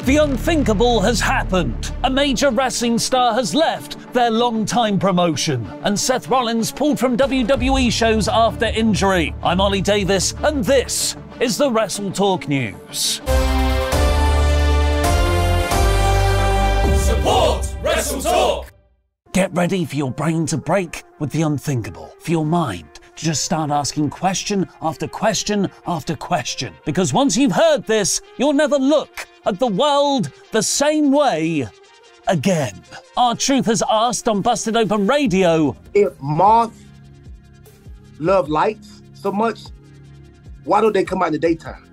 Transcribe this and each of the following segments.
The unthinkable has happened. A major wrestling star has left their longtime promotion, and Seth Rollins pulled from WWE shows after injury. I'm Oli Davis, and this is the WrestleTalk News. Support WrestleTalk! Get ready for your brain to break with the unthinkable, for your mind to just start asking question after question after question. Because once you've heard this, you'll never look at the world the same way again. Our Truth has asked on Busted Open Radio, if moths love lights so much, why don't they come out in the daytime?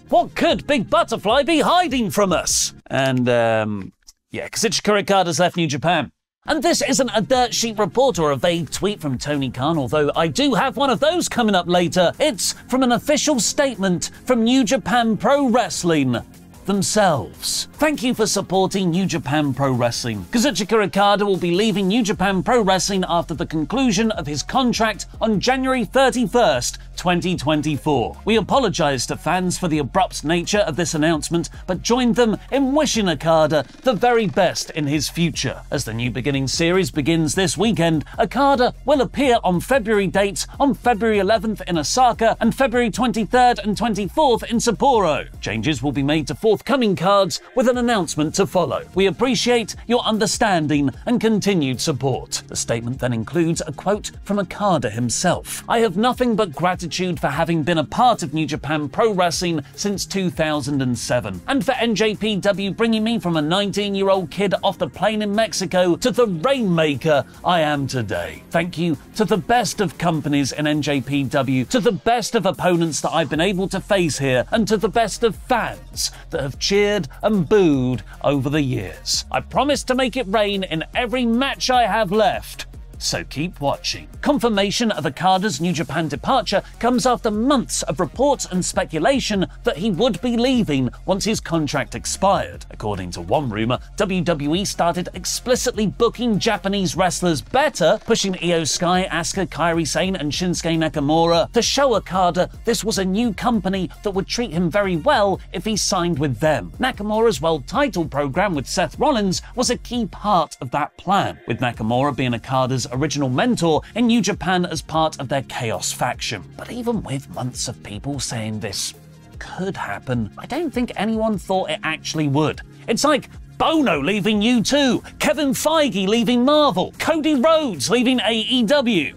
what could Big Butterfly be hiding from us? And, Kazuchika Okada's left New Japan. And this isn't a dirt sheet report or a vague tweet from Tony Khan, although I do have one of those coming up later. It's from an official statement from New Japan Pro Wrestling themselves. Thank you for supporting New Japan Pro Wrestling. Kazuchika Okada will be leaving New Japan Pro Wrestling after the conclusion of his contract on January 31st, 2024. We apologise to fans for the abrupt nature of this announcement, but joined them in wishing Okada the very best in his future. As the New Beginning series begins this weekend, Okada will appear on February dates on February 11th in Osaka and February 23rd and 24th in Sapporo. Changes will be made to forthcoming cards with an announcement to follow. We appreciate your understanding and continued support. The statement then includes a quote from Okada himself. I have nothing but gratitude for having been a part of New Japan Pro Wrestling since 2007, and for NJPW bringing me from a 19-year-old kid off the plane in Mexico to the rainmaker I am today. Thank you to the best of companies in NJPW, to the best of opponents that I've been able to face here, and to the best of fans that have cheered and booed over the years. I promise to make it rain in every match I have left, so keep watching. Confirmation of Okada's New Japan departure comes after months of reports and speculation that he would be leaving once his contract expired. According to one rumor, WWE started explicitly booking Japanese wrestlers better, pushing Io Sky, Asuka, Kairi Sane, and Shinsuke Nakamura to show Okada this was a new company that would treat him very well if he signed with them. Nakamura's world title program with Seth Rollins was a key part of that plan, with Nakamura being Okada's original mentor in New Japan as part of their Chaos faction. But even with months of people saying this could happen, I don't think anyone thought it actually would. It's like Bono leaving U2, Kevin Feige leaving Marvel, Cody Rhodes leaving AEW.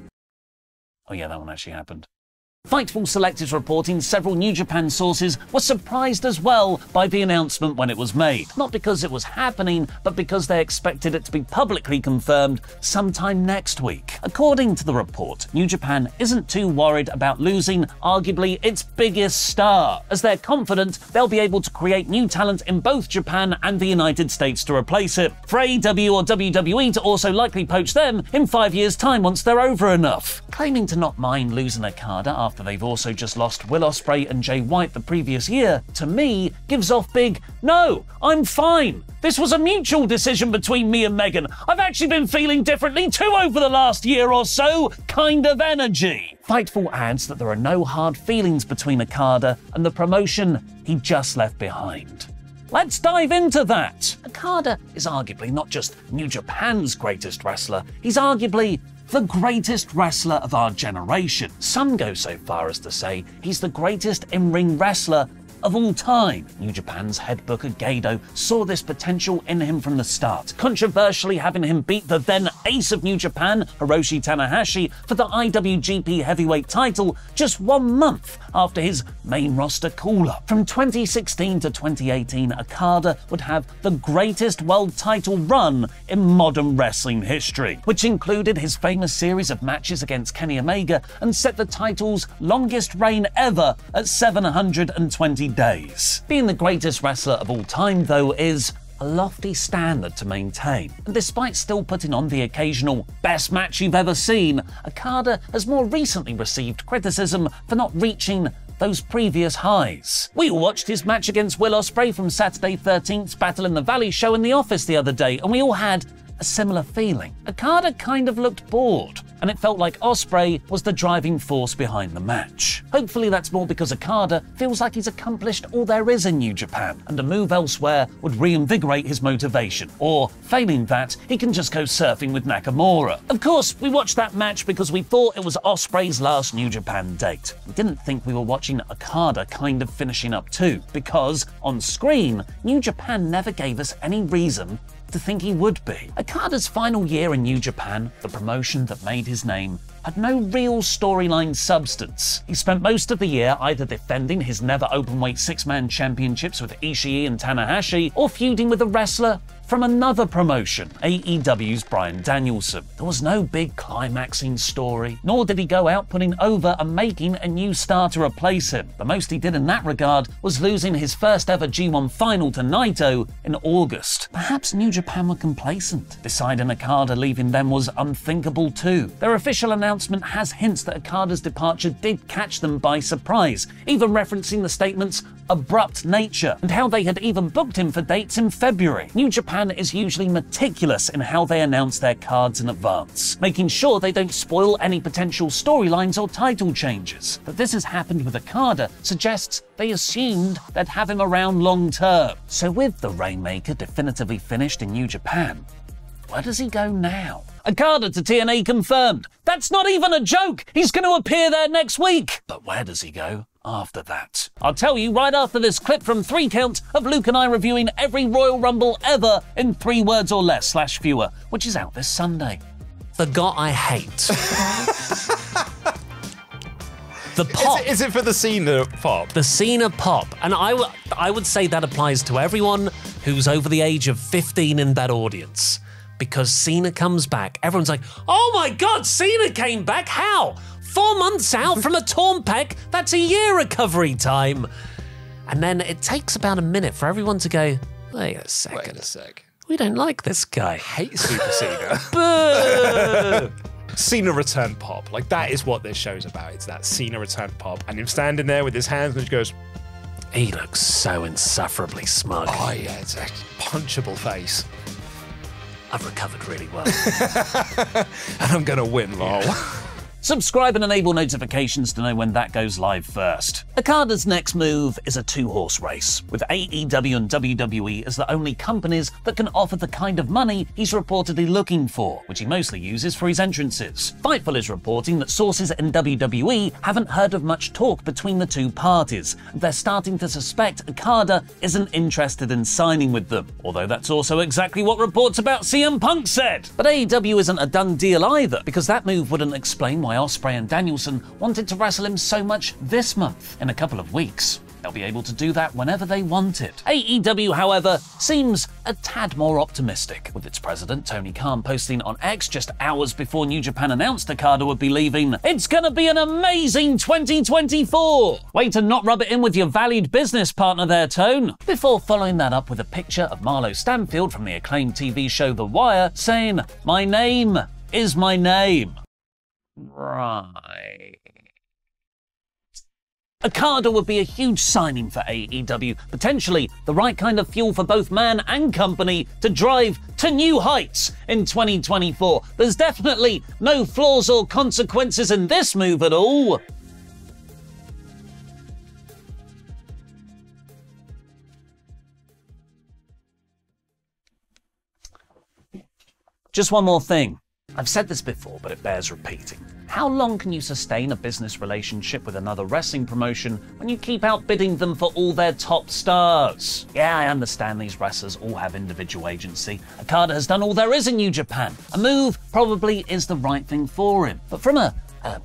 Oh yeah, that one actually happened. Fightful Select is reporting several New Japan sources were surprised as well by the announcement when it was made. Not because it was happening, but because they expected it to be publicly confirmed sometime next week. According to the report, New Japan isn't too worried about losing arguably its biggest star, as they're confident they'll be able to create new talent in both Japan and the United States to replace it, for AEW or WWE to also likely poach them in 5 years' time once they're over enough. Claiming to not mind losing Okada after they've also just lost Will Ospreay and Jay White the previous year, to me, gives off big, no, I'm fine. This was a mutual decision between me and Megan. I've actually been feeling differently too over the last year or so, kind of energy. Fightful adds that there are no hard feelings between Okada and the promotion he just left behind. Let's dive into that. Okada is arguably not just New Japan's greatest wrestler, he's arguably the greatest wrestler of our generation. Some go so far as to say he's the greatest in-ring wrestler of all time. New Japan's head booker Gedo saw this potential in him from the start, controversially having him beat the then ace of New Japan, Hiroshi Tanahashi, for the IWGP Heavyweight title just 1 month after his main roster call-up. From 2016 to 2018, Okada would have the greatest world title run in modern wrestling history, which included his famous series of matches against Kenny Omega and set the title's longest reign ever at 720 days. Being the greatest wrestler of all time, though, is a lofty standard to maintain. And despite still putting on the occasional best match you've ever seen, Okada has more recently received criticism for not reaching those previous highs. We all watched his match against Will Ospreay from Saturday 13th's Battle in the Valley show in the office the other day, and we all had a similar feeling. Okada kind of looked bored. and it felt like Ospreay was the driving force behind the match. Hopefully that's more because Okada feels like he's accomplished all there is in New Japan, and a move elsewhere would reinvigorate his motivation, or, failing that, he can just go surfing with Nakamura. Of course, we watched that match because we thought it was Ospreay's last New Japan date. We didn't think we were watching Okada kind of finishing up too, because, on screen, New Japan never gave us any reason to think he would be. Okada's final year in New Japan, the promotion that made his name, had no real storyline substance. He spent most of the year either defending his never openweight six-man championships with Ishii and Tanahashi, or feuding with a wrestler from another promotion, AEW's Bryan Danielson. There was no big climaxing story, nor did he go out putting over and making a new star to replace him. The most he did in that regard was losing his first ever G1 final to Naito in August. Perhaps New Japan were complacent, deciding Okada leaving them was unthinkable too. Their official announcement has hints that Okada's departure did catch them by surprise, even referencing the statement's abrupt nature, and how they had even booked him for dates in February. New Japan is usually meticulous in how they announce their cards in advance, making sure they don't spoil any potential storylines or title changes. That this has happened with Okada suggests they assumed they'd have him around long term. So with the Rainmaker definitively finished in New Japan, where does he go now? Okada to TNA confirmed. That's not even a joke! He's going to appear there next week! But where does he go after that? I'll tell you right after this clip from 3 Count of Luke and I reviewing every Royal Rumble ever in 3 words or less / fewer, which is out this Sunday. The guy I hate. The pop. Is it for the Cena pop? The Cena pop. And I would say that applies to everyone who's over the age of 15 in that audience. Because Cena comes back, everyone's like, oh my God, Cena came back, how? 4 months out from a torn pec, that's a year recovery time. And then it takes about a minute for everyone to go, wait a sec. We don't like this guy. I hate Super Cena. Boo! Cena return pop. Like, that is what this show's about. It's that Cena return pop. And him standing there with his hands and he goes, He looks so insufferably smug. oh yeah, it's a punchable face. I've recovered really well. And I'm gonna win, lol. Subscribe and enable notifications to know when that goes live first. Okada's next move is a 2-horse race, with AEW and WWE as the only companies that can offer the kind of money he's reportedly looking for, which he mostly uses for his entrances. Fightful is reporting that sources in WWE haven't heard of much talk between the two parties, and they're starting to suspect Okada isn't interested in signing with them, although that's also exactly what reports about CM Punk said. But AEW isn't a done deal either, because that move wouldn't explain why Ospreay and Danielson wanted to wrestle him so much this month. In a couple of weeks, they'll be able to do that whenever they want it. AEW, however, seems a tad more optimistic, with its president, Tony Khan, posting on X just hours before New Japan announced Okada would be leaving, "It's gonna be an amazing 2024! Way to not rub it in with your valued business partner there, Tone." Before following that up with a picture of Marlo Stanfield from the acclaimed TV show The Wire, saying, "My name is my name." Right. Okada would be a huge signing for AEW, potentially the right kind of fuel for both man and company to drive to new heights in 2024. There's definitely no flaws or consequences in this move at all. Just one more thing. I've said this before, but it bears repeating. How long can you sustain a business relationship with another wrestling promotion when you keep outbidding them for all their top stars? Yeah, I understand these wrestlers all have individual agency. Okada has done all there is in New Japan. A move probably is the right thing for him. But from a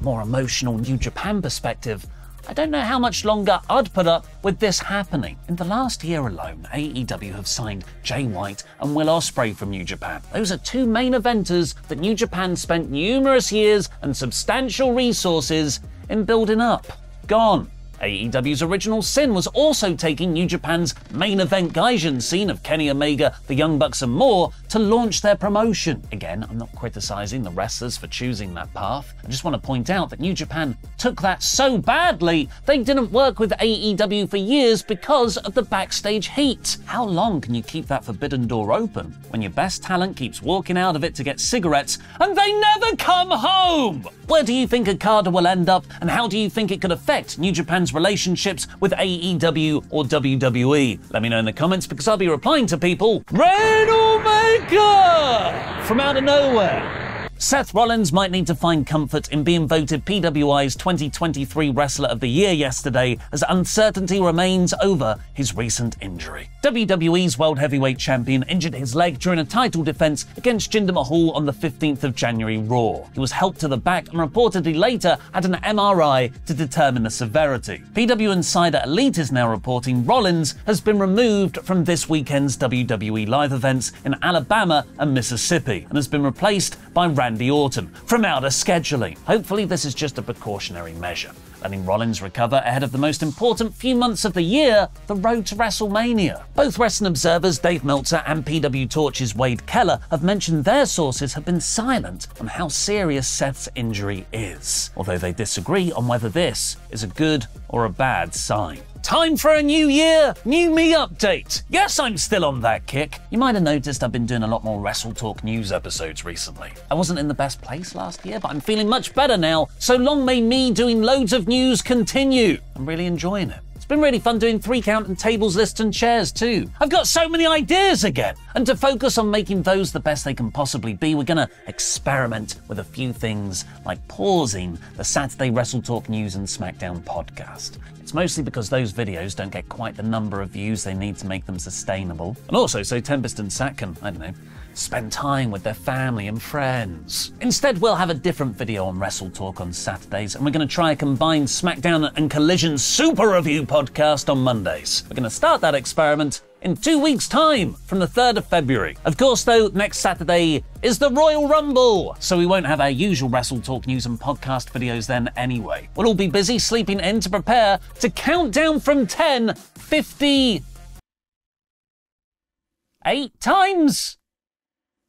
more emotional New Japan perspective, I don't know how much longer I'd put up with this happening. In the last year alone, AEW have signed Jay White and Will Ospreay from New Japan. Those are 2 main eventers that New Japan spent numerous years and substantial resources in building up. Gone. AEW's Original Sin was also taking New Japan's main event Gaijin scene of Kenny Omega, the Young Bucks and more to launch their promotion. Again, I'm not criticizing the wrestlers for choosing that path. I just want to point out that New Japan took that so badly they didn't work with AEW for years because of the backstage heat. How long can you keep that forbidden door open when your best talent keeps walking out of it to get cigarettes and they never come home? Where do you think Okada will end up, and how do you think it could affect New Japan's relationships with AEW or WWE? Let me know in the comments because I'll be replying to people. Reign Omega! From out of nowhere. Seth Rollins might need to find comfort in being voted PWI's 2023 Wrestler of the Year yesterday as uncertainty remains over his recent injury. WWE's World Heavyweight Champion injured his leg during a title defense against Jinder Mahal on the 15th of January Raw. He was helped to the back and reportedly later had an MRI to determine the severity. PW Insider Elite is now reporting Rollins has been removed from this weekend's WWE live events in Alabama and Mississippi and has been replaced by Randy Orton from outer scheduling. Hopefully this is just a precautionary measure, letting Rollins recover ahead of the most important few months of the year, the road to WrestleMania. Both Wrestling Observer's Dave Meltzer and PW Torch's Wade Keller have mentioned their sources have been silent on how serious Seth's injury is, although they disagree on whether this is a good or a bad sign. Time for a new year, new me update. Yes, I'm still on that kick. You might have noticed I've been doing a lot more WrestleTalk news episodes recently. I wasn't in the best place last year, but I'm feeling much better now. So long may me doing loads of news continue. I'm really enjoying it. It's been really fun doing 3-count and tables, lists and chairs too. I've got so many ideas again. And to focus on making those the best they can possibly be, we're gonna experiment with a few things like pausing the Saturday WrestleTalk News and SmackDown podcast. It's mostly because those videos don't get quite the number of views they need to make them sustainable. And also so Tempest and Sat can, I don't know, spend time with their family and friends. Instead, we'll have a different video on WrestleTalk on Saturdays, and we're going to try a combined SmackDown and Collision Super Review podcast on Mondays. We're going to start that experiment in 2 weeks' time, from the 3rd of February. Of course, though, next Saturday is the Royal Rumble, so we won't have our usual WrestleTalk news and podcast videos then anyway. We'll all be busy sleeping in to prepare to count down from 10, 58 times.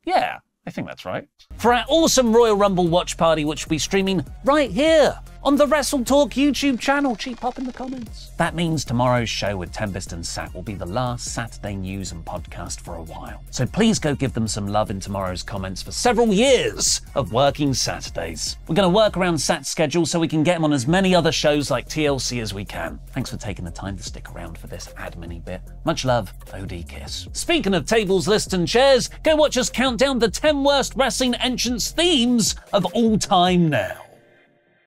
Yeah, I think that's right. For our awesome Royal Rumble watch party, which will be streaming right here on the WrestleTalk YouTube channel. Cheap pop in the comments. That means tomorrow's show with Tempest and Sat will be the last Saturday news and podcast for a while. So please go give them some love in tomorrow's comments for several years of working Saturdays. We're going to work around Sat's schedule so we can get him on as many other shows like TLC as we can. Thanks for taking the time to stick around for this admin-y bit. Much love, OD Kiss. Speaking of tables, lists and chairs, go watch us count down the 10 worst wrestling entrance themes of all time now.